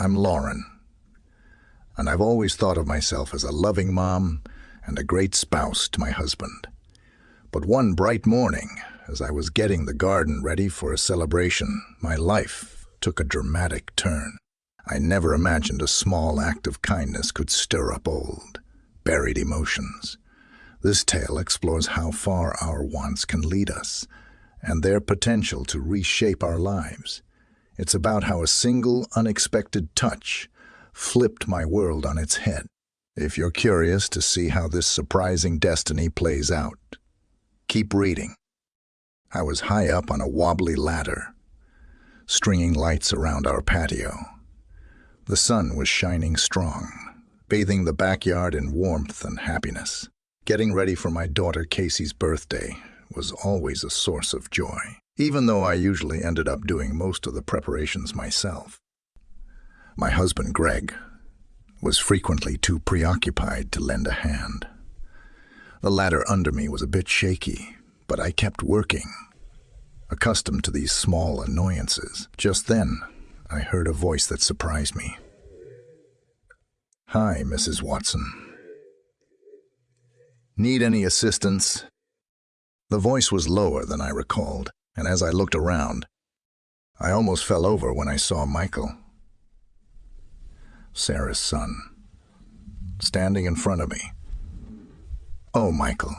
I'm Lauren, and I've always thought of myself as a loving mom and a great spouse to my husband. But one bright morning, as I was getting the garden ready for a celebration, my life took a dramatic turn. I never imagined a small act of kindness could stir up old, buried emotions. This tale explores how far our wants can lead us and their potential to reshape our lives. It's about how a single, unexpected touch flipped my world on its head. If you're curious to see how this surprising destiny plays out, keep reading. I was high up on a wobbly ladder, stringing lights around our patio. The sun was shining strong, bathing the backyard in warmth and happiness. Getting ready for my daughter Casey's birthday was always a source of joy, even though I usually ended up doing most of the preparations myself. My husband, Greg, was frequently too preoccupied to lend a hand. The ladder under me was a bit shaky, but I kept working, accustomed to these small annoyances. Just then, I heard a voice that surprised me. "Hi, Mrs. Watson. Need any assistance?" The voice was lower than I recalled, and as I looked around, I almost fell over when I saw Michael, Sarah's son, standing in front of me. "Oh, Michael,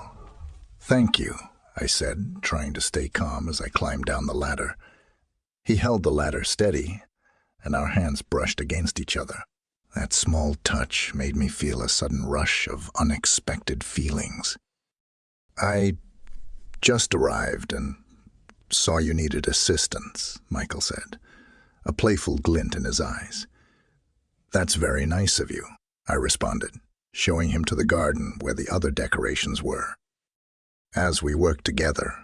thank you," I said, trying to stay calm as I climbed down the ladder. He held the ladder steady, and our hands brushed against each other. That small touch made me feel a sudden rush of unexpected feelings. "I just arrived and saw you needed assistance," Michael said, a playful glint in his eyes. "That's very nice of you," I responded, showing him to the garden where the other decorations were. As we worked together,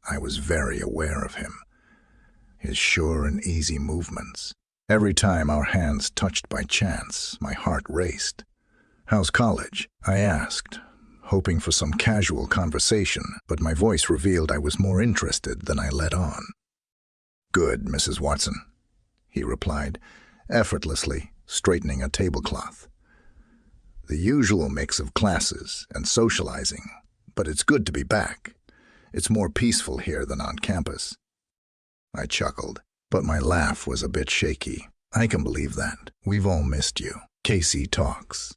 I was very aware of him, his sure and easy movements. Every time our hands touched by chance, my heart raced. "How's college?" I asked, hoping for some casual conversation, but my voice revealed I was more interested than I let on. "Good, Mrs. Watson," he replied, effortlessly straightening a tablecloth. "The usual mix of classes and socializing, but it's good to be back. It's more peaceful here than on campus." I chuckled, but my laugh was a bit shaky. "I can believe that. We've all missed you. Casey talks."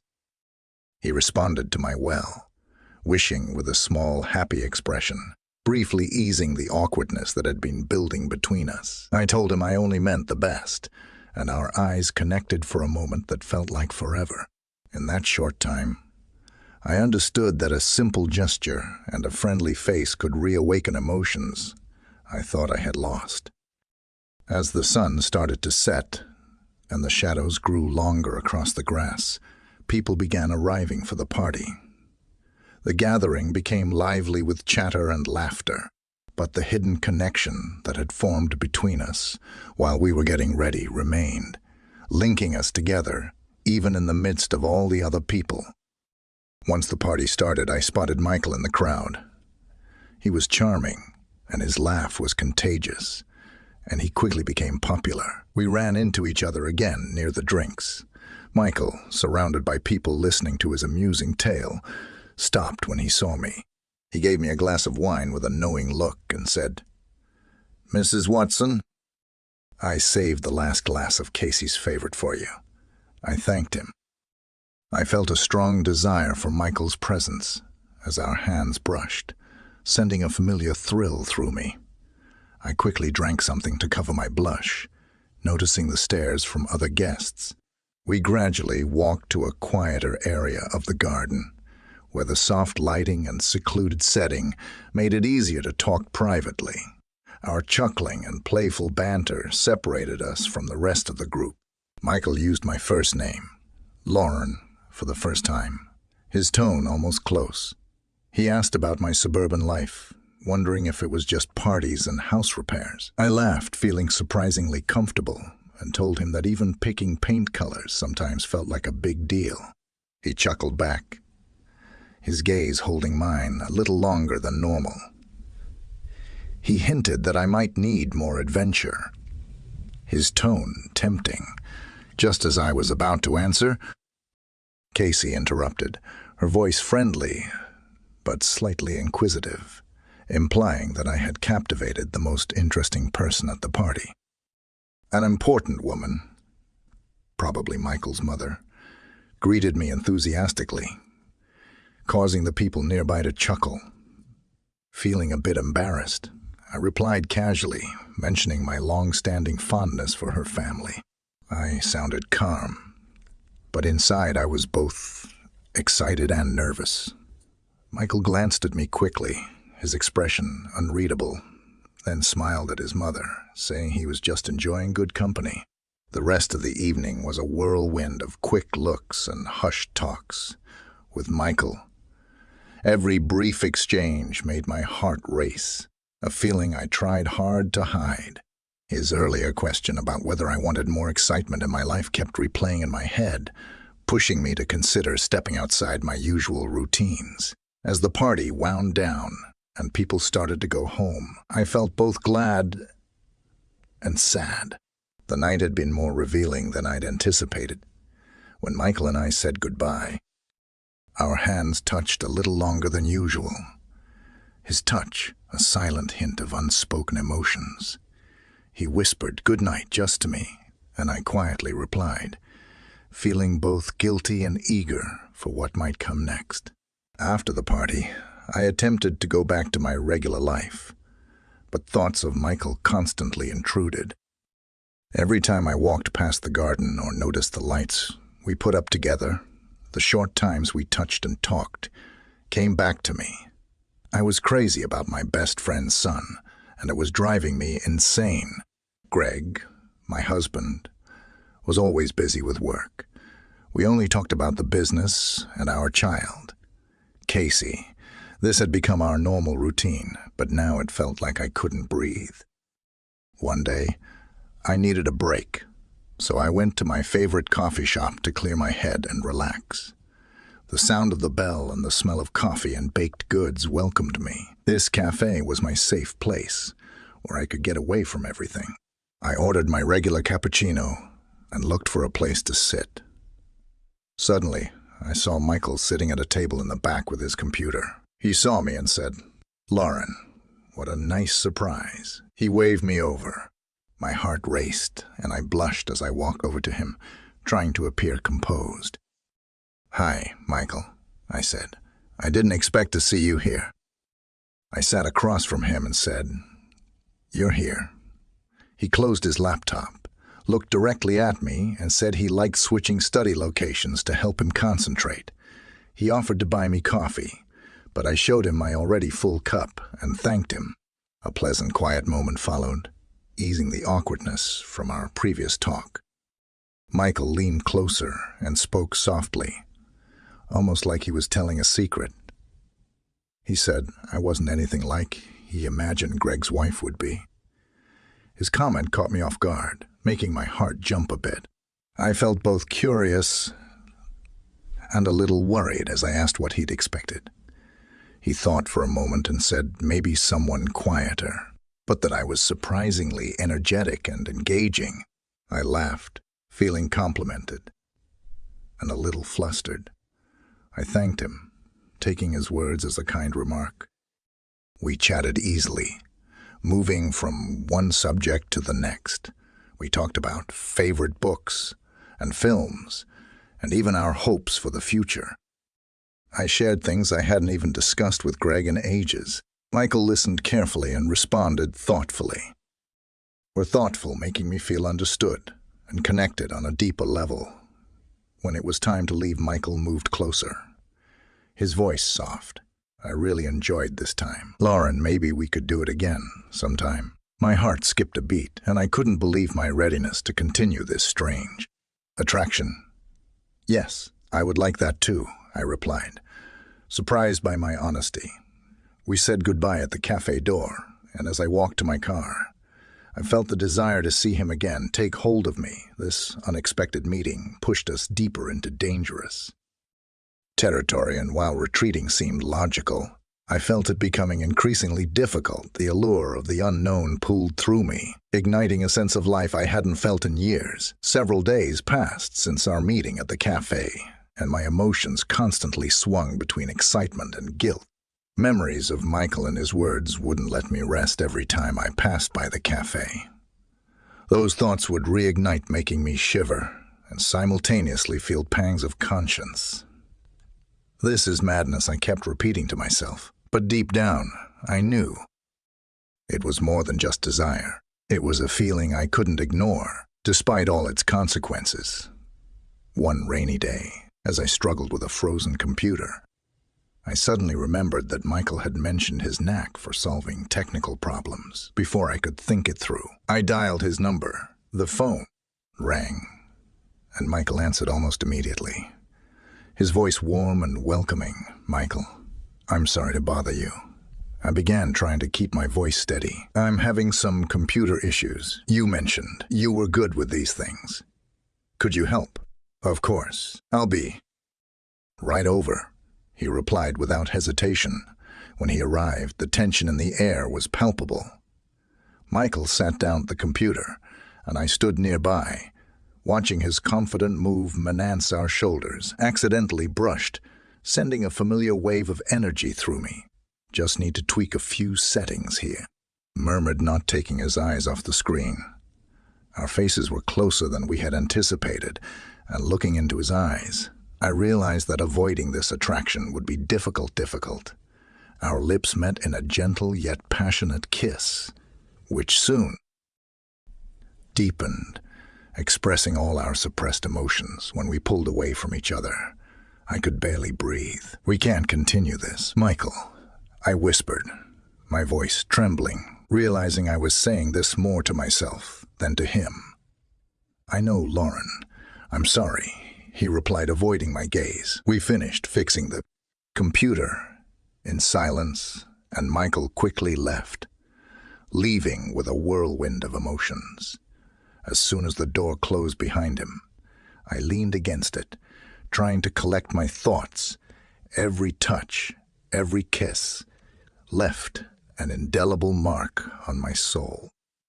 He responded to my well, wishing with a small, happy expression, briefly easing the awkwardness that had been building between us. I told him I only meant the best, and our eyes connected for a moment that felt like forever. In that short time, I understood that a simple gesture and a friendly face could reawaken emotions I thought I had lost. As the sun started to set and the shadows grew longer across the grass, people began arriving for the party. The gathering became lively with chatter and laughter, but the hidden connection that had formed between us while we were getting ready remained, linking us together even in the midst of all the other people. Once the party started, I spotted Michael in the crowd. He was charming, and his laugh was contagious, and he quickly became popular. We ran into each other again near the drinks. Michael, surrounded by people listening to his amusing tale, stopped when he saw me. He gave me a glass of wine with a knowing look and said, "Mrs. Watson?" "I saved the last glass of Casey's favorite for you." I thanked him. I felt a strong desire for Michael's presence as our hands brushed, sending a familiar thrill through me. I quickly drank something to cover my blush, noticing the stares from other guests. We gradually walked to a quieter area of the garden, where the soft lighting and secluded setting made it easier to talk privately. Our chuckling and playful banter separated us from the rest of the group. Michael used my first name, Lauren, for the first time, his tone almost close. He asked about my suburban life, wondering if it was just parties and house repairs. I laughed, feeling surprisingly comfortable, and told him that even picking paint colors sometimes felt like a big deal. He chuckled back, his gaze holding mine a little longer than normal. He hinted that I might need more adventure, his tone tempting, Just as I was about to answer, Casey interrupted, her voice friendly but slightly inquisitive, implying that I had captivated the most interesting person at the party. An important woman, probably Michael's mother, greeted me enthusiastically, causing the people nearby to chuckle. Feeling a bit embarrassed, I replied casually, mentioning my long-standing fondness for her family. I sounded calm, but inside I was both excited and nervous. Michael glanced at me quickly, his expression unreadable, then smiled at his mother, saying he was just enjoying good company. The rest of the evening was a whirlwind of quick looks and hushed talks with Michael. Every brief exchange made my heart race, a feeling I tried hard to hide. His earlier question about whether I wanted more excitement in my life kept replaying in my head, pushing me to consider stepping outside my usual routines. As the party wound down and people started to go home, I felt both glad and sad. The night had been more revealing than I'd anticipated. When Michael and I said goodbye, our hands touched a little longer than usual. His touch, a silent hint of unspoken emotions. He whispered good night just to me, and I quietly replied, feeling both guilty and eager for what might come next. After the party, I attempted to go back to my regular life, but thoughts of Michael constantly intruded. Every time I walked past the garden or noticed the lights we put up together, the short times we touched and talked came back to me. I was crazy about my best friend's son, and it was driving me insane. Greg, my husband, was always busy with work. We only talked about the business and our child. Casey, this had become our normal routine, but now it felt like I couldn't breathe. One day, I needed a break, so I went to my favorite coffee shop to clear my head and relax. The sound of the bell and the smell of coffee and baked goods welcomed me. This cafe was my safe place, where I could get away from everything. I ordered my regular cappuccino and looked for a place to sit. Suddenly, I saw Michael sitting at a table in the back with his computer. He saw me and said, "Lauren, what a nice surprise." He waved me over. My heart raced, and I blushed as I walked over to him, trying to appear composed. "Hi, Michael," I said. "I didn't expect to see you here." I sat across from him and said, "You're here." He closed his laptop, looked directly at me, and said he liked switching study locations to help him concentrate. He offered to buy me coffee, but I showed him my already full cup and thanked him. A pleasant, quiet moment followed, easing the awkwardness from our previous talk. Michael leaned closer and spoke softly, almost like he was telling a secret. He said I wasn't anything like he imagined Greg's wife would be. His comment caught me off guard, making my heart jump a bit. I felt both curious and a little worried as I asked what he'd expected. He thought for a moment and said maybe someone quieter, but that I was surprisingly energetic and engaging. I laughed, feeling complimented, and a little flustered. I thanked him, taking his words as a kind remark. We chatted easily, moving from one subject to the next. We talked about favorite books and films, and even our hopes for the future. I shared things I hadn't even discussed with Greg in ages. Michael listened carefully and responded thoughtfully. Were thoughtful, making me feel understood and connected on a deeper level. When it was time to leave, Michael moved closer, his voice soft. I really enjoyed this time. "Lauren, maybe we could do it again sometime." My heart skipped a beat, and I couldn't believe my readiness to continue this strange attraction. "Yes, I would like that too," I replied, surprised by my honesty. We said goodbye at the cafe door, and as I walked to my car, I felt the desire to see him again take hold of me. This unexpected meeting pushed us deeper into dangerous territory, and while retreating seemed logical, I felt it becoming increasingly difficult. The allure of the unknown pulled through me, igniting a sense of life I hadn't felt in years. Several days passed since our meeting at the cafe, and my emotions constantly swung between excitement and guilt. Memories of Michael and his words wouldn't let me rest every time I passed by the cafe. Those thoughts would reignite, making me shiver and simultaneously feel pangs of conscience. This is madness, I kept repeating to myself. But deep down, I knew it was more than just desire. It was a feeling I couldn't ignore, despite all its consequences. One rainy day, as I struggled with a frozen computer, I suddenly remembered that Michael had mentioned his knack for solving technical problems. Before I could think it through, I dialed his number. The phone rang, and Michael answered almost immediately. His voice warm and welcoming. "Michael, I'm sorry to bother you." I began trying to keep my voice steady. "I'm having some computer issues. You mentioned you were good with these things. Could you help?" "Of course. I'll be right over," he replied without hesitation. When he arrived, the tension in the air was palpable. Michael sat down at the computer, and I stood nearby, watching his confident move menace our shoulders, accidentally brushed, sending a familiar wave of energy through me. "Just need to tweak a few settings here," murmured, not taking his eyes off the screen. Our faces were closer than we had anticipated, and looking into his eyes, I realized that avoiding this attraction would be difficult. Our lips met in a gentle yet passionate kiss, which soon deepened, expressing all our suppressed emotions. When we pulled away from each other, I could barely breathe. "We can't continue this, Michael," I whispered, my voice trembling, realizing I was saying this more to myself than to him. "I know, Lauren. I'm sorry," he replied, avoiding my gaze. We finished fixing the computer in silence, and Michael quickly left, leaving with a whirlwind of emotions. As soon as the door closed behind him, I leaned against it, trying to collect my thoughts. Every touch, every kiss, left an indelible mark on my soul.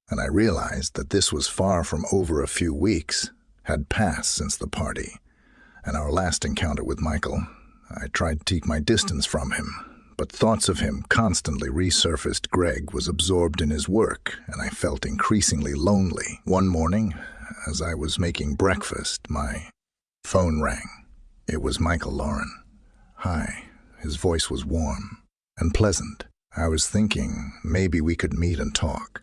And I realized that this was far from over. A few weeks had passed since the party and our last encounter with Michael. I tried to keep my distance from him, but thoughts of him constantly resurfaced. Greg was absorbed in his work, and I felt increasingly lonely. One morning, as I was making breakfast, my phone rang. It was Michael. "Lauren." "Hi." His voice was warm and pleasant. "I was thinking maybe we could meet and talk.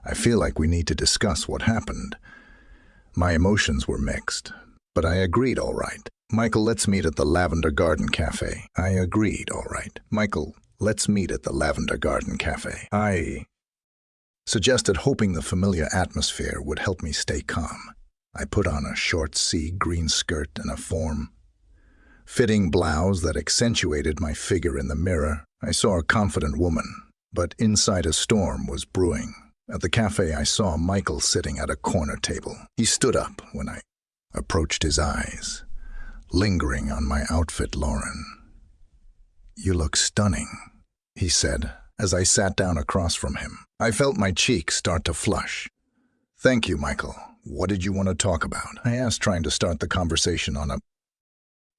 I feel like we need to discuss what happened." My emotions were mixed, but I agreed, "All right. Michael, let's meet at the Lavender Garden Cafe." I agreed, "All right. Michael, let's meet at the Lavender Garden Cafe." I suggested, hoping the familiar atmosphere would help me stay calm. I put on a short sea green skirt and a form-fitting blouse that accentuated my figure in the mirror. I saw a confident woman, but inside a storm was brewing. At the cafe, I saw Michael sitting at a corner table. He stood up when I approached, his eyes lingering on my outfit. "Lauren, you look stunning," he said as I sat down across from him. I felt my cheeks start to flush. "Thank you, Michael. What did you want to talk about?" I asked, trying to start the conversation on a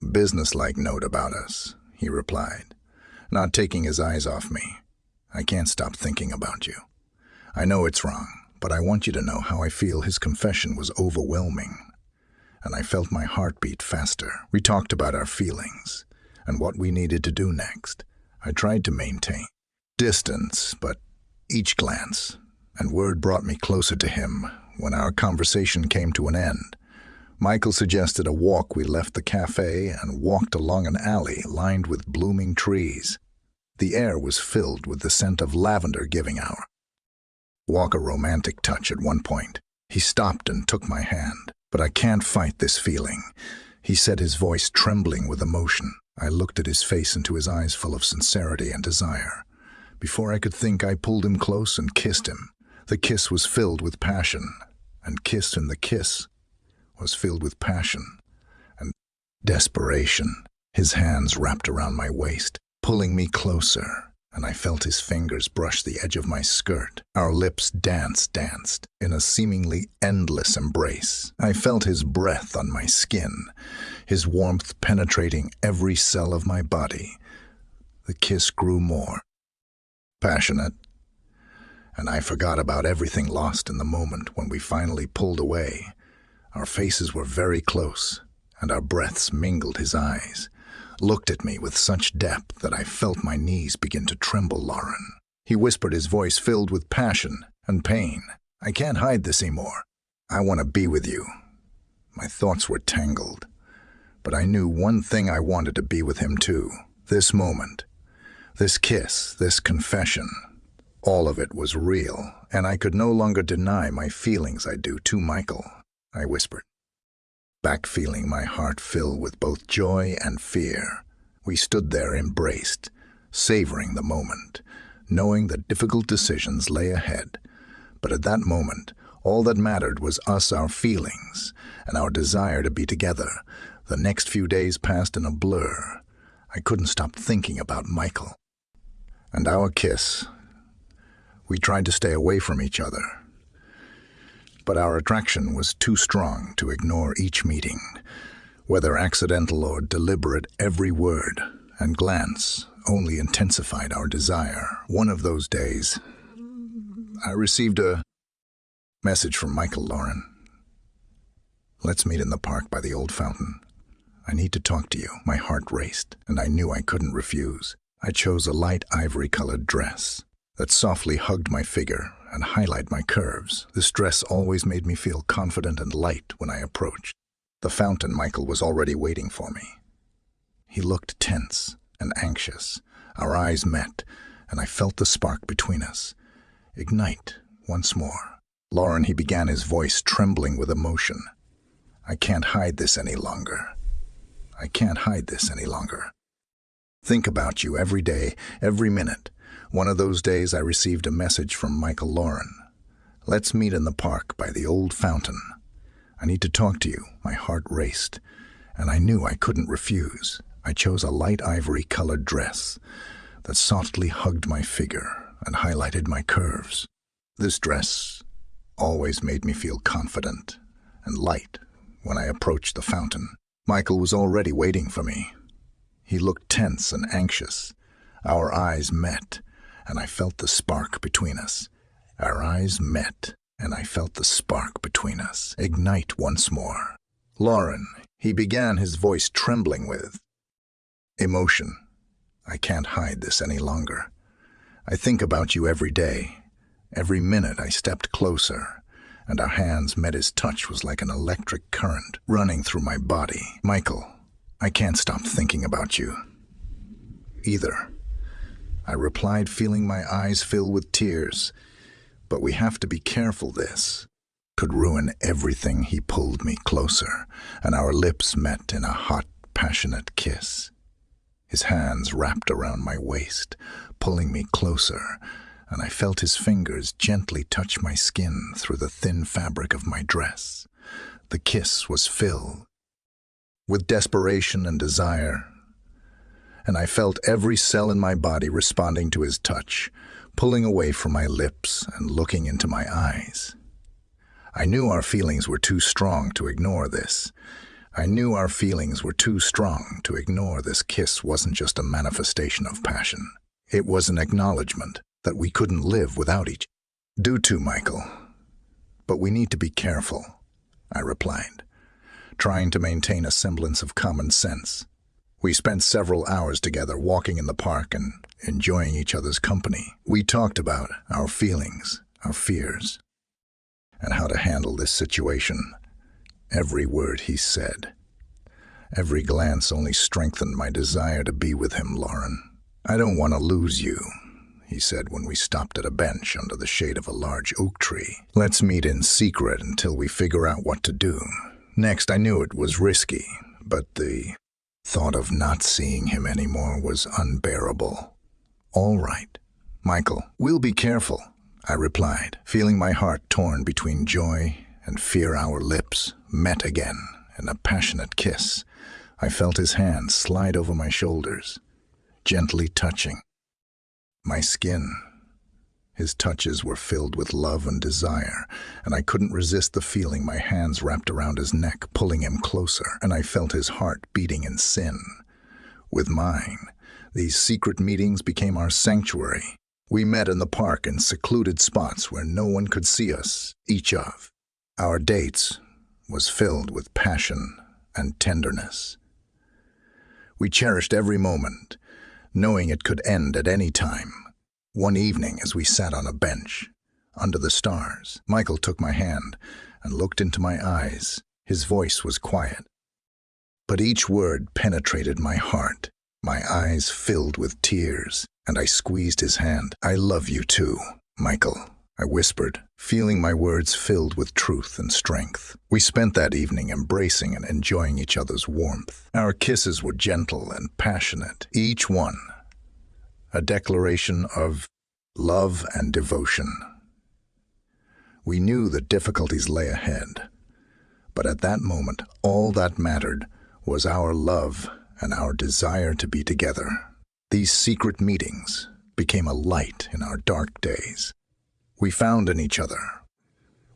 business-like note. "About us," he replied, not taking his eyes off me. "I can't stop thinking about you. I know it's wrong, but I want you to know how I feel." His confession was overwhelming, and I felt my heart beat faster. We talked about our feelings and what we needed to do next. I tried to maintain distance, but each glance and word brought me closer to him. When our conversation came to an end, Michael suggested a walk. We left the cafe and walked along an alley lined with blooming trees. The air was filled with the scent of lavender, giving our walk a romantic touch. At one point, he stopped and took my hand. "But I can't fight this feeling," he said, his voice trembling with emotion. I looked at his face, into his eyes full of sincerity and desire. Before I could think, I pulled him close and kissed him. The kiss was filled with passion, and the kiss was filled with passion and desperation. His hands wrapped around my waist, pulling me closer. and I felt his fingers brush the edge of my skirt. Our lips danced in a seemingly endless embrace. I felt his breath on my skin, his warmth penetrating every cell of my body. The kiss grew more passionate, and I forgot about everything lost in the moment when we finally pulled away. Our faces were very close, and our breaths mingled. His eyes looked at me with such depth that I felt my knees begin to tremble. Lauren, he whispered, his voice filled with passion and pain. I can't hide this anymore. I want to be with you. My thoughts were tangled, but I knew one thing: I wanted to be with him too. This moment, this kiss, this confession, all of it was real, and I could no longer deny my feelings. I do too, Michael, I whispered, back feeling my heart fill with both joy and fear. We stood there embraced, savoring the moment, knowing that difficult decisions lay ahead. But at that moment, all that mattered was us, our feelings, and our desire to be together. The next few days passed in a blur. I couldn't stop thinking about Michael and our kiss. We tried to stay away from each other, but our attraction was too strong to ignore each meeting, whether accidental or deliberate. Every word and glance only intensified our desire. One of those days, I received a message from Michael. Lauren, let's meet in the park by the old fountain. I need to talk to you. My heart raced, and I knew I couldn't refuse. I chose a light ivory-colored dress that softly hugged my figure and highlighted my curves. This dress always made me feel confident and light when I approached the fountain. Michael was already waiting for me. He looked tense and anxious. Our eyes met, and I felt the spark between us ignite once more. Lauren, he began, his voice trembling with emotion. I can't hide this any longer. I can't hide this any longer. Think about you every day, every minute. One of those days I received a message from Michael. Lauren, let's meet in the park by the old fountain. I need to talk to you. My heart raced, and I knew I couldn't refuse. I chose a light ivory-colored dress that softly hugged my figure and highlighted my curves. This dress always made me feel confident and light when I approached the fountain. Michael was already waiting for me. He looked tense and anxious. Our eyes met, and I felt the spark between us. Our eyes met, and I felt the spark between us ignite once more. Lauren, he began, his voice trembling with emotion. I can't hide this any longer. I think about you every day. Every minute I stepped closer, and our hands met. His touch was like an electric current running through my body. Michael, I can't stop thinking about you either, I replied, feeling my eyes fill with tears. But we have to be careful. This could ruin everything. He pulled me closer, and our lips met in a hot, passionate kiss. His hands wrapped around my waist, pulling me closer, and I felt his fingers gently touch my skin through the thin fabric of my dress. The kiss was filled with desperation and desire, and I felt every cell in my body responding to his touch, pulling away from my lips and looking into my eyes. I knew our feelings were too strong to ignore this. I knew our feelings were too strong to ignore this. Kiss wasn't just a manifestation of passion. It was an acknowledgement that we couldn't live without each other. Do too, Michael. But we need to be careful, I replied, trying to maintain a semblance of common sense. We spent several hours together walking in the park and enjoying each other's company. We talked about our feelings, our fears, and how to handle this situation. Every word he said, every glance only strengthened my desire to be with him. Lauren, I don't want to lose you, he said when we stopped at a bench under the shade of a large oak tree. Let's meet in secret until we figure out what to do. Next, I knew it was risky, but the thought of not seeing him anymore was unbearable. All right, Michael, we'll be careful, I replied, feeling my heart torn between joy and fear. Our lips met again in a passionate kiss. I felt his hand slide over my shoulders, gently touching my skin. His touches were filled with love and desire, and I couldn't resist the feeling. My hands wrapped around his neck, pulling him closer, and I felt his heart beating in sin with mine. These secret meetings became our sanctuary. We met in the park in secluded spots where no one could see us, each of. Our dates was filled with passion and tenderness. We cherished every moment, knowing it could end at any time. One evening, as we sat on a bench, under the stars, Michael took my hand and looked into my eyes. His voice was quiet, but each word penetrated my heart. My eyes filled with tears, and I squeezed his hand. "I love you too, Michael," I whispered, feeling my words filled with truth and strength. We spent that evening embracing and enjoying each other's warmth. Our kisses were gentle and passionate, each one a declaration of love and devotion. We knew that difficulties lay ahead, but at that moment, all that mattered was our love and our desire to be together. These secret meetings became a light in our dark days. We found in each other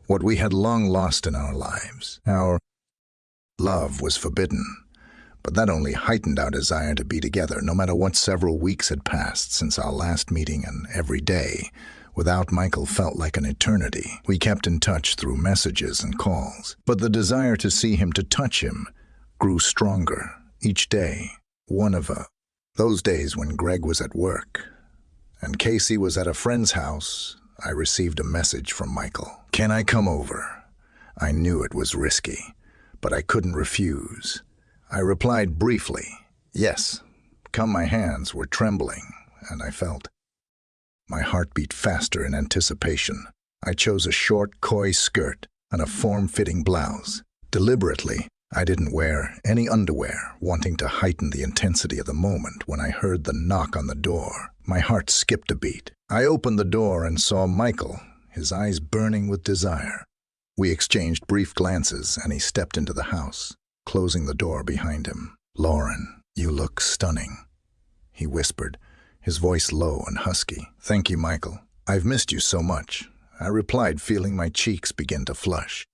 what we had long lost in our lives. Our love was forbidden, but that only heightened our desire to be together, no matter what. Several weeks had passed since our last meeting, and every day without Michael felt like an eternity. We kept in touch through messages and calls, but the desire to see him, to touch him, grew stronger each day. One of those days when Greg was at work and Casey was at a friend's house, I received a message from Michael. "Can I come over?" I knew it was risky, but I couldn't refuse. I replied briefly, "Yes, come." My hands were trembling, and I felt my heart beat faster in anticipation. I chose a short, coy skirt and a form-fitting blouse. Deliberately, I didn't wear any underwear, wanting to heighten the intensity of the moment. When I heard the knock on the door, my heart skipped a beat. I opened the door and saw Michael, his eyes burning with desire. We exchanged brief glances, and he stepped into the house, closing the door behind him. "Lauren, you look stunning," he whispered, his voice low and husky. "Thank you, Michael. I've missed you so much," I replied, feeling my cheeks begin to flush.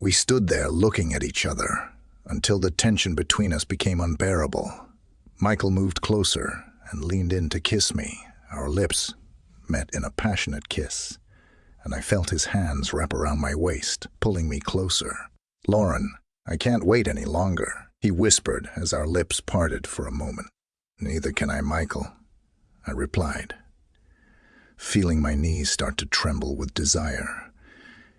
We stood there looking at each other until the tension between us became unbearable. Michael moved closer and leaned in to kiss me. Our lips met in a passionate kiss, and I felt his hands wrap around my waist, pulling me closer. "Lauren, I can't wait any longer," he whispered as our lips parted for a moment. "Neither can I, Michael," I replied, feeling my knees start to tremble with desire.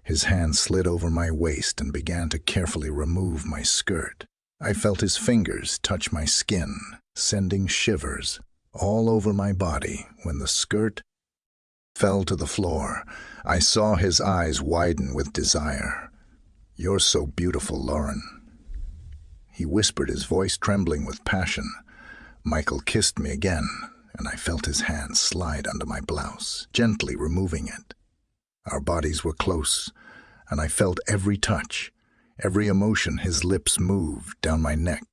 His hand slid over my waist and began to carefully remove my skirt. I felt his fingers touch my skin, sending shivers all over my body. When the skirt fell to the floor, I saw his eyes widen with desire. "You're so beautiful, Lauren," he whispered, his voice trembling with passion. Michael kissed me again, and I felt his hand slide under my blouse, gently removing it. Our bodies were close, and I felt every touch, every emotion. His lips moved down my neck,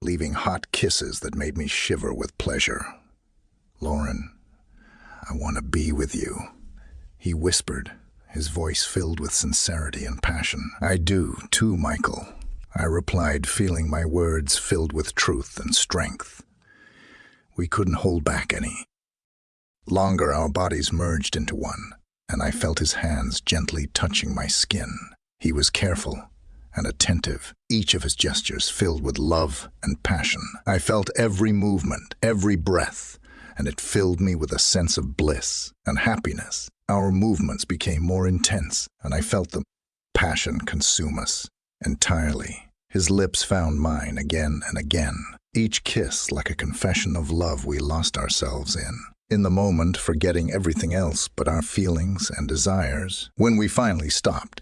leaving hot kisses that made me shiver with pleasure. "Lauren, I want to be with you," he whispered, his voice filled with sincerity and passion. "I do, too, Michael," I replied, feeling my words filled with truth and strength. We couldn't hold back any longer. Our bodies merged into one, and I felt his hands gently touching my skin. He was careful and attentive, each of his gestures filled with love and passion. I felt every movement, every breath, and it filled me with a sense of bliss and happiness. Our movements became more intense, and I felt the passion consume us entirely. His lips found mine again and again, each kiss like a confession of love we lost ourselves in the moment, forgetting everything else but our feelings and desires. When we finally stopped,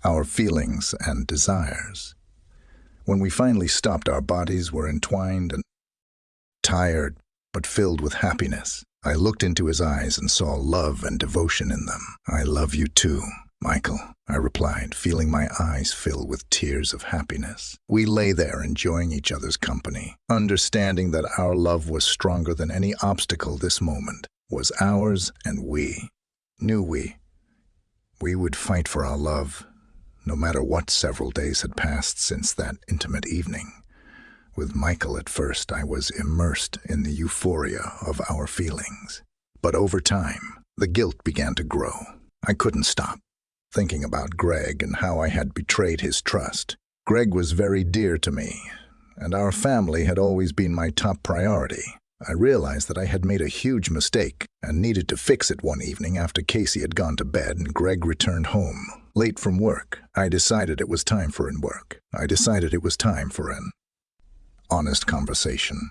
our feelings and desires. When we finally stopped, our bodies were entwined and tired, but filled with happiness. I looked into his eyes and saw love and devotion in them. "I love you too, Michael," I replied, feeling my eyes fill with tears of happiness. We lay there enjoying each other's company, understanding that our love was stronger than any obstacle. This moment was ours, and we knew we would fight for our love, no matter what. Several days had passed since that intimate evening. With Michael at first, I was immersed in the euphoria of our feelings. But over time, the guilt began to grow. I couldn't stop thinking about Greg and how I had betrayed his trust. Greg was very dear to me, and our family had always been my top priority. I realized that I had made a huge mistake and needed to fix it. One evening after Casey had gone to bed and Greg returned home late from work, I decided it was time for an honest conversation.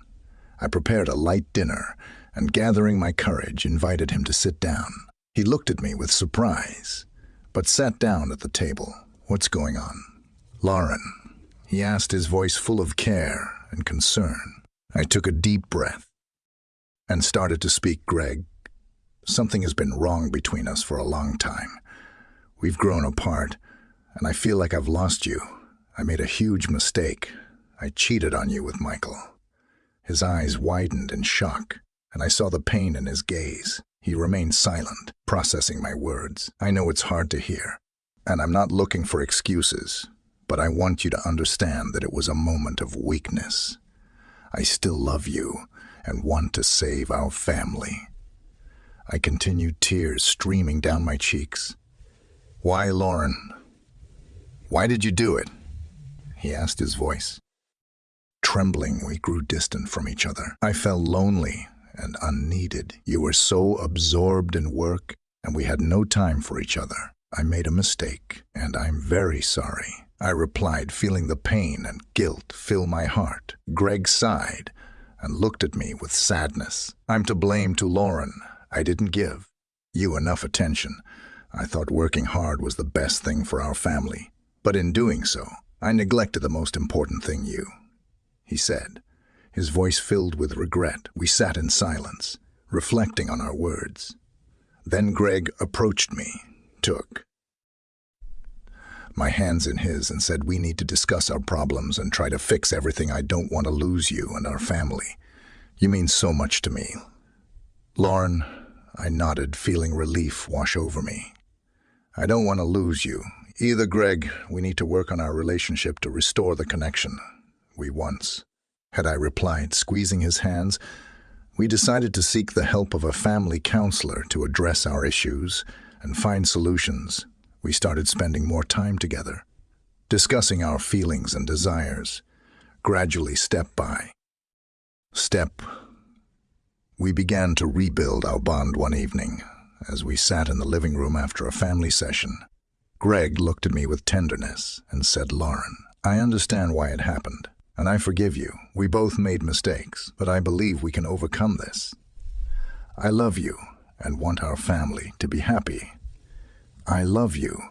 I prepared a light dinner and, gathering my courage, invited him to sit down. He looked at me with surprise, but sat down at the table. "What's going on, Lauren?" he asked, his voice full of care and concern. I took a deep breath and started to speak. "Greg, something has been wrong between us for a long time. We've grown apart, and I feel like I've lost you. I made a huge mistake. I cheated on you with Michael." His eyes widened in shock, and I saw the pain in his gaze. He remained silent, processing my words. "I know it's hard to hear, and I'm not looking for excuses, but I want you to understand that it was a moment of weakness. I still love you and want to save our family." I continued, tears streaming down my cheeks. "Why, Lauren? Why did you do it?" he asked, his voice trembling. We grew distant from each other. I felt lonely and unneeded. "You were so absorbed in work, and we had no time for each other. I made a mistake, and I'm very sorry," I replied, feeling the pain and guilt fill my heart. Greg sighed and looked at me with sadness. "I'm to blame to Lauren. I didn't give you enough attention. I thought working hard was the best thing for our family, but in doing so, I neglected the most important thing, you," he said, his voice filled with regret. We sat in silence, reflecting on our words. Then Greg approached me, took my hands in his, and said, "We need to discuss our problems and try to fix everything. I don't want to lose you and our family. You mean so much to me, Lauren." I nodded, feeling relief wash over me. "I don't want to lose you either, Greg. We need to work on our relationship to restore the connection we once had," I replied, squeezing his hands. We decided to seek the help of a family counselor to address our issues and find solutions. We started spending more time together, discussing our feelings and desires. Gradually, step by step, we began to rebuild our bond. One evening, as we sat in the living room after a family session, Greg looked at me with tenderness and said, "Lauren, I understand why it happened, and I forgive you. We both made mistakes, but I believe we can overcome this. I love you and want our family to be happy. I love you."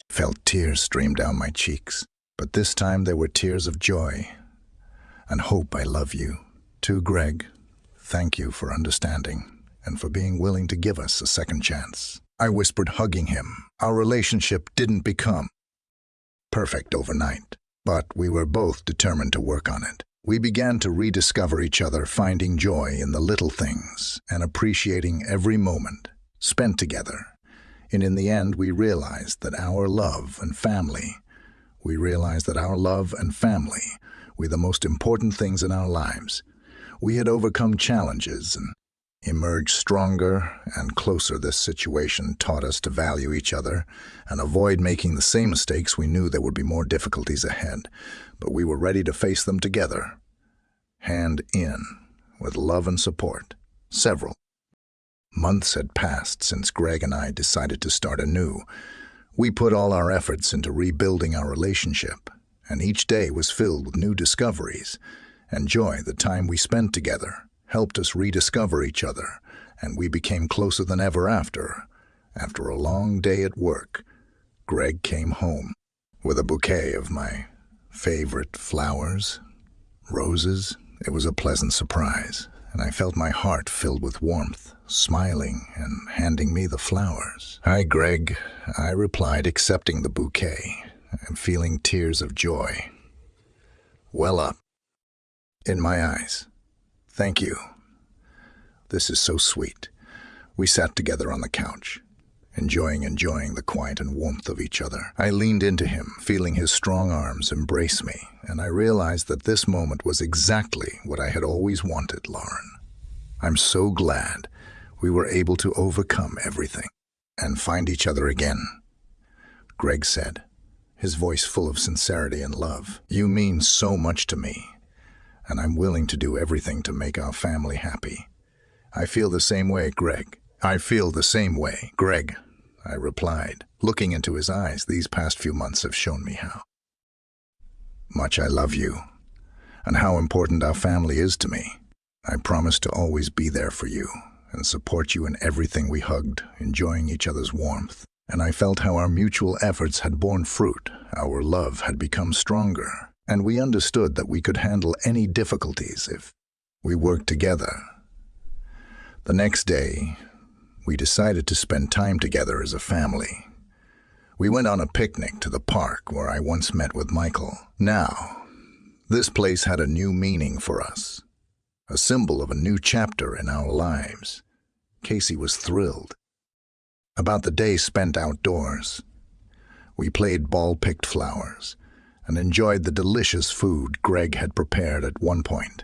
Felt tears stream down my cheeks, but this time they were tears of joy and hope. "I love you too, Greg. Thank you for understanding and for being willing to give us a second chance," I whispered, hugging him. Our relationship didn't become perfect overnight, but we were both determined to work on it. We began to rediscover each other, finding joy in the little things and appreciating every moment spent together. And in the end, we realized that our love and family were the most important things in our lives. We had overcome challenges and emerged stronger and closer. This situation taught us to value each other and avoid making the same mistakes. We knew there would be more difficulties ahead, but we were ready to face them together, hand in, with love and support. Several months had passed since Greg and I decided to start anew. We put all our efforts into rebuilding our relationship, and each day was filled with new discoveries and joy. The time we spent together helped us rediscover each other, and we became closer than ever after. After a long day at work, Greg came home with a bouquet of my favorite flowers, roses. It was a pleasant surprise, and I felt my heart filled with warmth, smiling and handing me the flowers. "Hi, Greg," I replied, accepting the bouquet and feeling tears of joy well up in my eyes. "Thank you. This is so sweet. We sat together on the couch, enjoying the quiet and warmth of each other. I leaned into him, feeling his strong arms embrace me, and I realized that this moment was exactly what I had always wanted, Lauren. I'm so glad we were able to overcome everything and find each other again, Greg said, his voice full of sincerity and love. You mean so much to me, and I'm willing to do everything to make our family happy. I feel the same way, Greg. I feel the same way, Greg, I replied, looking into his eyes. These past few months have shown me how much I love you and how important our family is to me. I promise to always be there for you and support you in everything. We hugged, enjoying each other's warmth, and I felt how our mutual efforts had borne fruit. Our love had become stronger, and we understood that we could handle any difficulties if we worked together. The next day, we decided to spend time together as a family. We went on a picnic to the park where I once met with Michael. Now, this place had a new meaning for us, a symbol of a new chapter in our lives. Casey was thrilled about the day spent outdoors. We played ball, picked flowers, and enjoyed the delicious food Greg had prepared. At one point,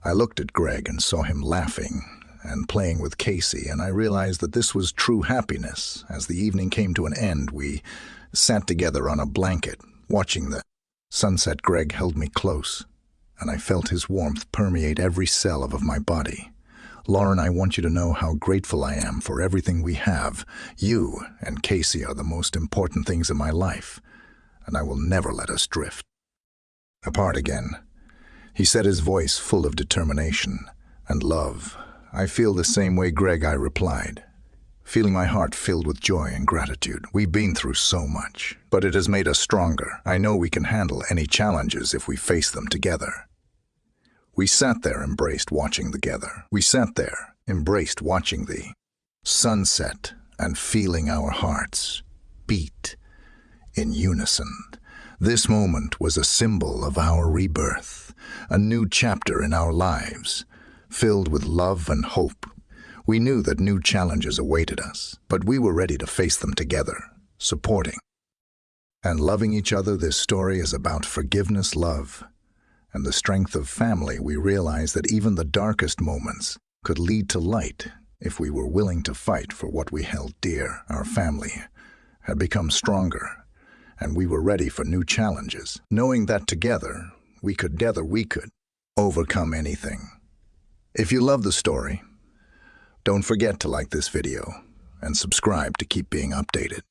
I looked at Greg and saw him laughing and playing with Casey, and I realized that this was true happiness. As the evening came to an end, we sat together on a blanket, watching the sunset. Greg held me close, and I felt his warmth permeate every cell of my body. Lauren, I want you to know how grateful I am for everything we have. You and Casey are the most important things in my life, and I will never let us drift apart again, he said, his voice full of determination and love. I feel the same way, Greg, I replied, feeling my heart filled with joy and gratitude. We've been through so much, but it has made us stronger. I know we can handle any challenges if we face them together. We sat there, embraced watching together. We sat there, embraced watching the sunset and feeling our hearts beat in unison. This moment was a symbol of our rebirth, a new chapter in our lives, filled with love and hope. We knew that new challenges awaited us, but we were ready to face them together, supporting and loving each other. This story is about forgiveness, love, and the strength of family. We realized that even the darkest moments could lead to light if we were willing to fight for what we held dear. Our family had become stronger, and we were ready for new challenges, knowing that together we could overcome anything. If you love the story, don't forget to like this video and subscribe to keep being updated.